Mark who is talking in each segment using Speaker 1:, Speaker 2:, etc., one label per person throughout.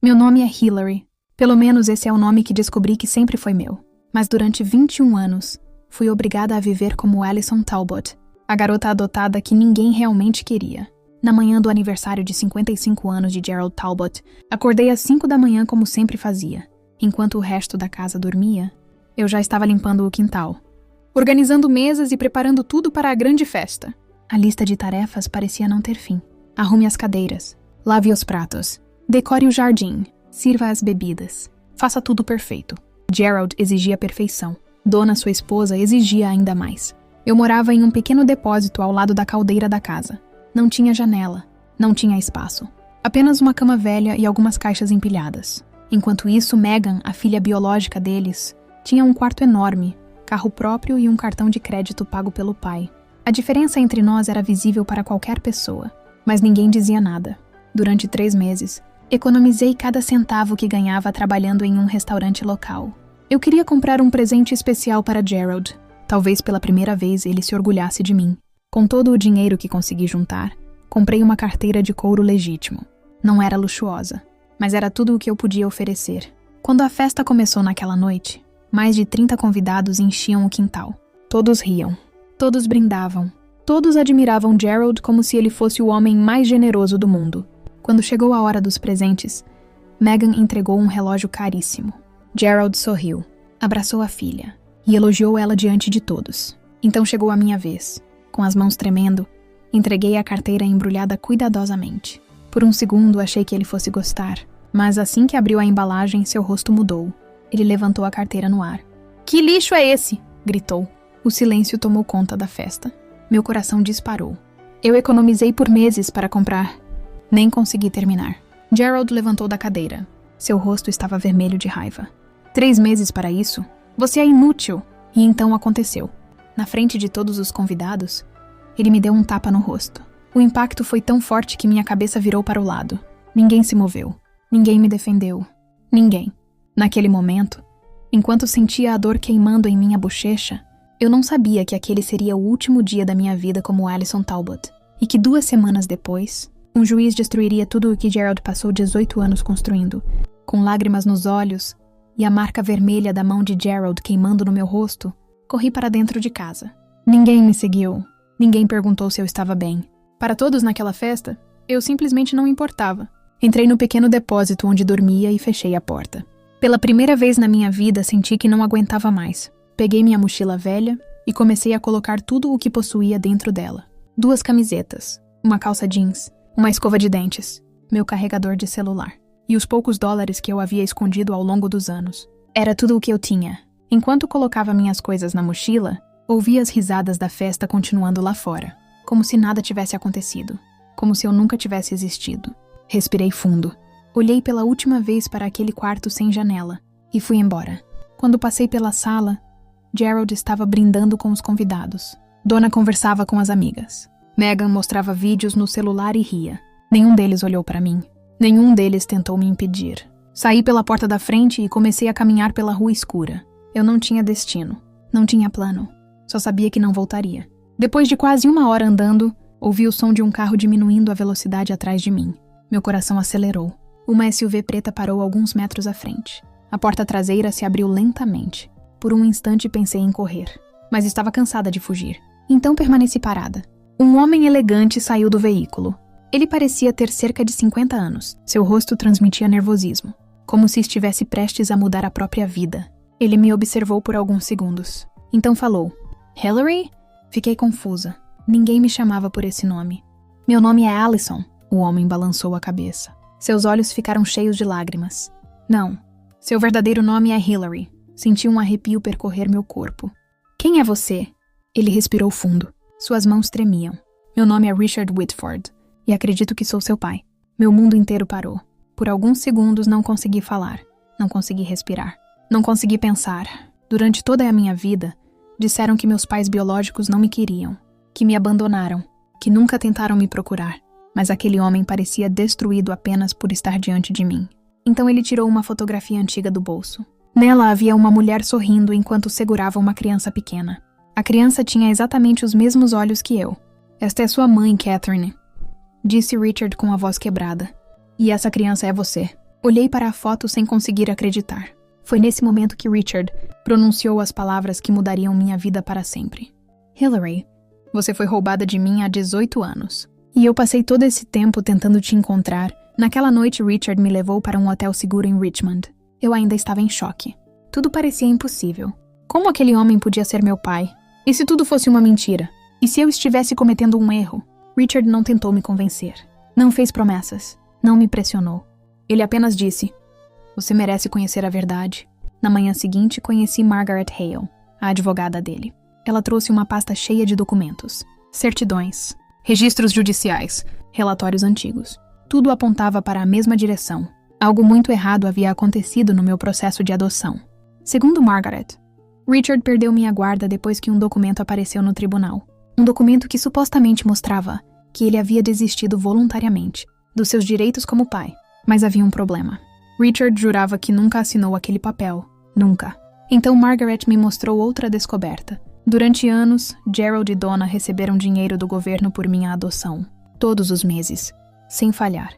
Speaker 1: Meu nome é Hillary. Pelo menos esse é o nome que descobri que sempre foi meu. Mas durante 21 anos, fui obrigada a viver como Alison Talbot, a garota adotada que ninguém realmente queria. Na manhã do aniversário de 55 anos de Gerald Talbot, acordei às 5 da manhã como sempre fazia. Enquanto o resto da casa dormia, eu já estava limpando o quintal, organizando mesas e preparando tudo para a grande festa. A lista de tarefas parecia não ter fim. Arrume as cadeiras, lave os pratos, decore o jardim, sirva as bebidas. Faça tudo perfeito. Gerald exigia perfeição. Dona, sua esposa, exigia ainda mais. Eu morava em um pequeno depósito ao lado da caldeira da casa. Não tinha janela, não tinha espaço. Apenas uma cama velha e algumas caixas empilhadas. Enquanto isso, Megan, a filha biológica deles, tinha um quarto enorme, carro próprio e um cartão de crédito pago pelo pai. A diferença entre nós era visível para qualquer pessoa, mas ninguém dizia nada. Durante 3 meses, economizei cada centavo que ganhava trabalhando em um restaurante local. Eu queria comprar um presente especial para Gerald. Talvez pela primeira vez ele se orgulhasse de mim. Com todo o dinheiro que consegui juntar, comprei uma carteira de couro legítimo. Não era luxuosa, mas era tudo o que eu podia oferecer. Quando a festa começou naquela noite, mais de 30 convidados enchiam o quintal. Todos riam, todos brindavam, todos admiravam Gerald como se ele fosse o homem mais generoso do mundo. Quando chegou a hora dos presentes, Megan entregou um relógio caríssimo. Gerald sorriu, abraçou a filha e elogiou ela diante de todos. Então chegou a minha vez. Com as mãos tremendo, entreguei a carteira embrulhada cuidadosamente. Por um segundo achei que ele fosse gostar, mas assim que abriu a embalagem, seu rosto mudou. Ele levantou a carteira no ar. "Que lixo é esse?" gritou. O silêncio tomou conta da festa. Meu coração disparou. Eu economizei por meses para comprar. Nem consegui terminar. Gerald levantou da cadeira. Seu rosto estava vermelho de raiva. 3 meses para isso? Você é inútil! E então aconteceu. Na frente de todos os convidados, ele me deu um tapa no rosto. O impacto foi tão forte que minha cabeça virou para o lado. Ninguém se moveu. Ninguém me defendeu. Ninguém. Naquele momento, enquanto sentia a dor queimando em minha bochecha, eu não sabia que aquele seria o último dia da minha vida como Alison Talbot. E que 2 semanas depois, um juiz destruiria tudo o que Gerald passou 18 anos construindo. Com lágrimas nos olhos e a marca vermelha da mão de Gerald queimando no meu rosto, corri para dentro de casa. Ninguém me seguiu. Ninguém perguntou se eu estava bem. Para todos naquela festa, eu simplesmente não importava. Entrei no pequeno depósito onde dormia e fechei a porta. Pela primeira vez na minha vida, senti que não aguentava mais. Peguei minha mochila velha e comecei a colocar tudo o que possuía dentro dela. 2 camisetas, uma calça jeans, uma escova de dentes, meu carregador de celular e os poucos dólares que eu havia escondido ao longo dos anos. Era tudo o que eu tinha. Enquanto colocava minhas coisas na mochila, ouvi as risadas da festa continuando lá fora, como se nada tivesse acontecido, como se eu nunca tivesse existido. Respirei fundo. Olhei pela última vez para aquele quarto sem janela e fui embora. Quando passei pela sala, Gerald estava brindando com os convidados. Dona conversava com as amigas. Megan mostrava vídeos no celular e ria. Nenhum deles olhou para mim. Nenhum deles tentou me impedir. Saí pela porta da frente e comecei a caminhar pela rua escura. Eu não tinha destino. Não tinha plano. Só sabia que não voltaria. Depois de quase 1 hora andando, ouvi o som de um carro diminuindo a velocidade atrás de mim. Meu coração acelerou. Uma SUV preta parou alguns metros à frente. A porta traseira se abriu lentamente. Por um instante pensei em correr, mas estava cansada de fugir. Então permaneci parada. Um homem elegante saiu do veículo. Ele parecia ter cerca de 50 anos. Seu rosto transmitia nervosismo, como se estivesse prestes a mudar a própria vida. Ele me observou por alguns segundos. Então falou: "Hillary?" Fiquei confusa. Ninguém me chamava por esse nome. "Meu nome é Alison." O homem balançou a cabeça. Seus olhos ficaram cheios de lágrimas. "Não. Seu verdadeiro nome é Hillary." Senti um arrepio percorrer meu corpo. "Quem é você?" Ele respirou fundo. Suas mãos tremiam. "Meu nome é Richard Whitford. E acredito que sou seu pai." Meu mundo inteiro parou. Por alguns segundos não consegui falar. Não consegui respirar. Não consegui pensar. Durante toda a minha vida, disseram que meus pais biológicos não me queriam, que me abandonaram, que nunca tentaram me procurar. Mas aquele homem parecia destruído apenas por estar diante de mim. Então ele tirou uma fotografia antiga do bolso. Nela havia uma mulher sorrindo enquanto segurava uma criança pequena. A criança tinha exatamente os mesmos olhos que eu. "Esta é sua mãe, Catherine", disse Richard com a voz quebrada. "E essa criança é você." Olhei para a foto sem conseguir acreditar. Foi nesse momento que Richard pronunciou as palavras que mudariam minha vida para sempre. Hillary, você foi roubada de mim há 18 anos. E eu passei todo esse tempo tentando te encontrar. Naquela noite, Richard me levou para um hotel seguro em Richmond. Eu ainda estava em choque. Tudo parecia impossível. Como aquele homem podia ser meu pai? E se tudo fosse uma mentira? E se eu estivesse cometendo um erro? Richard não tentou me convencer. Não fez promessas. Não me pressionou. Ele apenas disse: você merece conhecer a verdade. Na manhã seguinte, conheci Margaret Hale, a advogada dele. Ela trouxe uma pasta cheia de documentos, certidões, registros judiciais, relatórios antigos. Tudo apontava para a mesma direção. Algo muito errado havia acontecido no meu processo de adoção. Segundo Margaret, Richard perdeu minha guarda depois que um documento apareceu no tribunal. Um documento que supostamente mostrava que ele havia desistido voluntariamente dos seus direitos como pai. Mas havia um problema. Richard jurava que nunca assinou aquele papel. Nunca. Então Margaret me mostrou outra descoberta. Durante anos, Gerald e Donna receberam dinheiro do governo por minha adoção. Todos os meses. Sem falhar.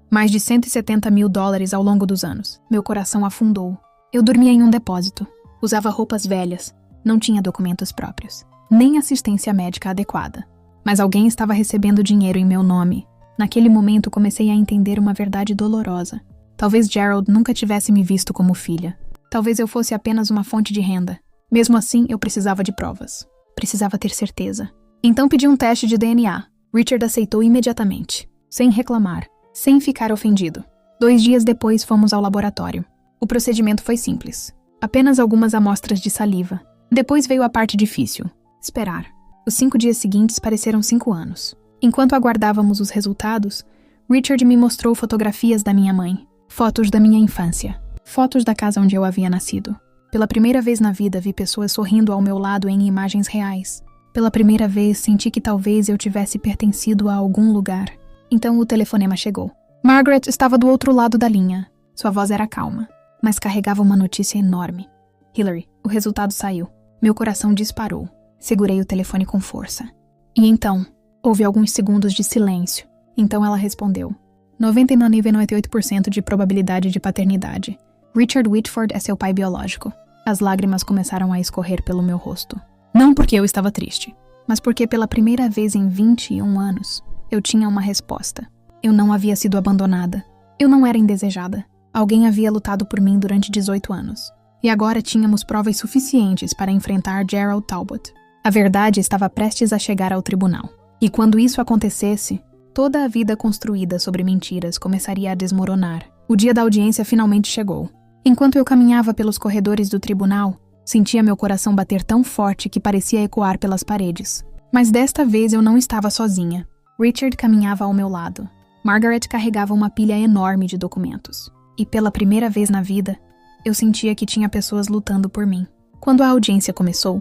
Speaker 1: Mais de $170 mil ao longo dos anos. Meu coração afundou. Eu dormia em um depósito. Usava roupas velhas. Não tinha documentos próprios. Nem assistência médica adequada. Mas alguém estava recebendo dinheiro em meu nome. Naquele momento comecei a entender uma verdade dolorosa. Talvez Gerald nunca tivesse me visto como filha. Talvez eu fosse apenas uma fonte de renda. Mesmo assim, eu precisava de provas. Precisava ter certeza. Então pedi um teste de DNA. Richard aceitou imediatamente. Sem reclamar. Sem ficar ofendido. 2 dias depois fomos ao laboratório. O procedimento foi simples. Apenas algumas amostras de saliva. Depois veio a parte difícil. Esperar. Os 5 dias seguintes pareceram 5 anos. Enquanto aguardávamos os resultados, Richard me mostrou fotografias da minha mãe. Fotos da minha infância. Fotos da casa onde eu havia nascido. Pela primeira vez na vida vi pessoas sorrindo ao meu lado em imagens reais. Pela primeira vez senti que talvez eu tivesse pertencido a algum lugar. Então o telefonema chegou. Margaret estava do outro lado da linha. Sua voz era calma, mas carregava uma notícia enorme. Hillary, o resultado saiu. Meu coração disparou. Segurei o telefone com força. E então, houve alguns segundos de silêncio. Então ela respondeu. 99,98% de probabilidade de paternidade. Richard Whitford é seu pai biológico. As lágrimas começaram a escorrer pelo meu rosto. Não porque eu estava triste, mas porque pela primeira vez em 21 anos, eu tinha uma resposta. Eu não havia sido abandonada. Eu não era indesejada. Alguém havia lutado por mim durante 18 anos. E agora tínhamos provas suficientes para enfrentar Gerald Talbot. A verdade estava prestes a chegar ao tribunal. E quando isso acontecesse, toda a vida construída sobre mentiras começaria a desmoronar. O dia da audiência finalmente chegou. Enquanto eu caminhava pelos corredores do tribunal, sentia meu coração bater tão forte que parecia ecoar pelas paredes. Mas desta vez eu não estava sozinha. Richard caminhava ao meu lado. Margaret carregava uma pilha enorme de documentos. E pela primeira vez na vida, eu sentia que tinha pessoas lutando por mim. Quando a audiência começou,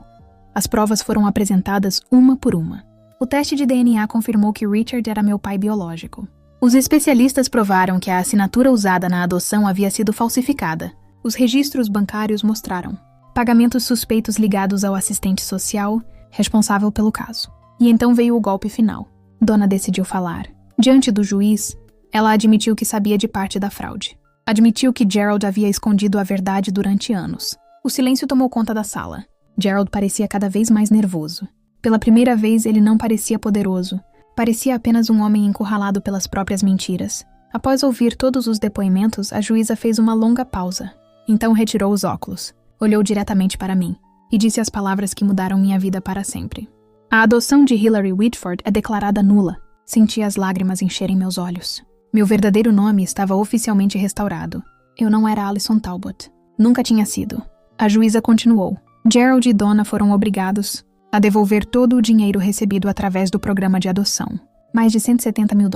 Speaker 1: as provas foram apresentadas uma por uma. O teste de DNA confirmou que Richard era meu pai biológico. Os especialistas provaram que a assinatura usada na adoção havia sido falsificada. Os registros bancários mostraram pagamentos suspeitos ligados ao assistente social responsável pelo caso. E então veio o golpe final. Donna decidiu falar. Diante do juiz, ela admitiu que sabia de parte da fraude. Admitiu que Gerald havia escondido a verdade durante anos. O silêncio tomou conta da sala. Gerald parecia cada vez mais nervoso. Pela primeira vez, ele não parecia poderoso. Parecia apenas um homem encurralado pelas próprias mentiras. Após ouvir todos os depoimentos, a juíza fez uma longa pausa. Então retirou os óculos, olhou diretamente para mim e disse as palavras que mudaram minha vida para sempre. A adoção de Hillary Whitford é declarada nula. Senti as lágrimas encherem meus olhos. Meu verdadeiro nome estava oficialmente restaurado. Eu não era Alison Talbot. Nunca tinha sido. A juíza continuou. Gerald e Donna foram obrigados a devolver todo o dinheiro recebido através do programa de adoção, mais de $170 mil.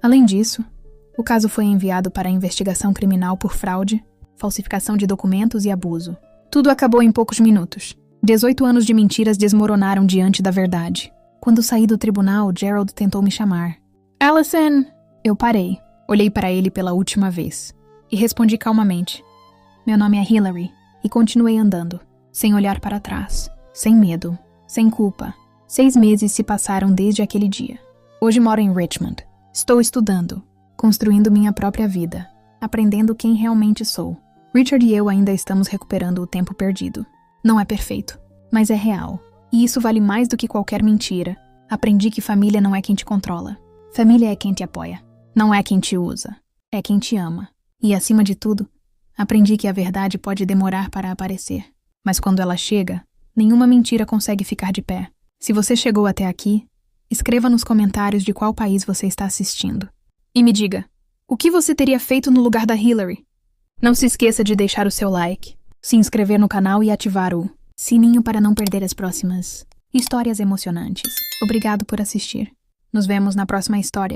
Speaker 1: Além disso, o caso foi enviado para a investigação criminal por fraude, falsificação de documentos e abuso. Tudo acabou em poucos minutos. 18 anos de mentiras desmoronaram diante da verdade. Quando saí do tribunal, Gerald tentou me chamar. Alison! Eu parei, olhei para ele pela última vez e respondi calmamente. Meu nome é Hillary, e continuei andando, sem olhar para trás, sem medo. Sem culpa. 6 meses se passaram desde aquele dia. Hoje moro em Richmond. Estou estudando, construindo minha própria vida. aprendendo quem realmente sou. Richard e eu ainda estamos recuperando o tempo perdido. Não é perfeito, mas é real. E isso vale mais do que qualquer mentira. Aprendi que família não é quem te controla. Família é quem te apoia. Não é quem te usa. É quem te ama. E, acima de tudo, aprendi que a verdade pode demorar para aparecer. Mas quando ela chega, nenhuma mentira consegue ficar de pé. Se você chegou até aqui, escreva nos comentários de qual país você está assistindo. E me diga, o que você teria feito no lugar da Hillary? Não se esqueça de deixar o seu like, se inscrever no canal e ativar o sininho para não perder as próximas histórias emocionantes. Obrigado por assistir. Nos vemos na próxima história.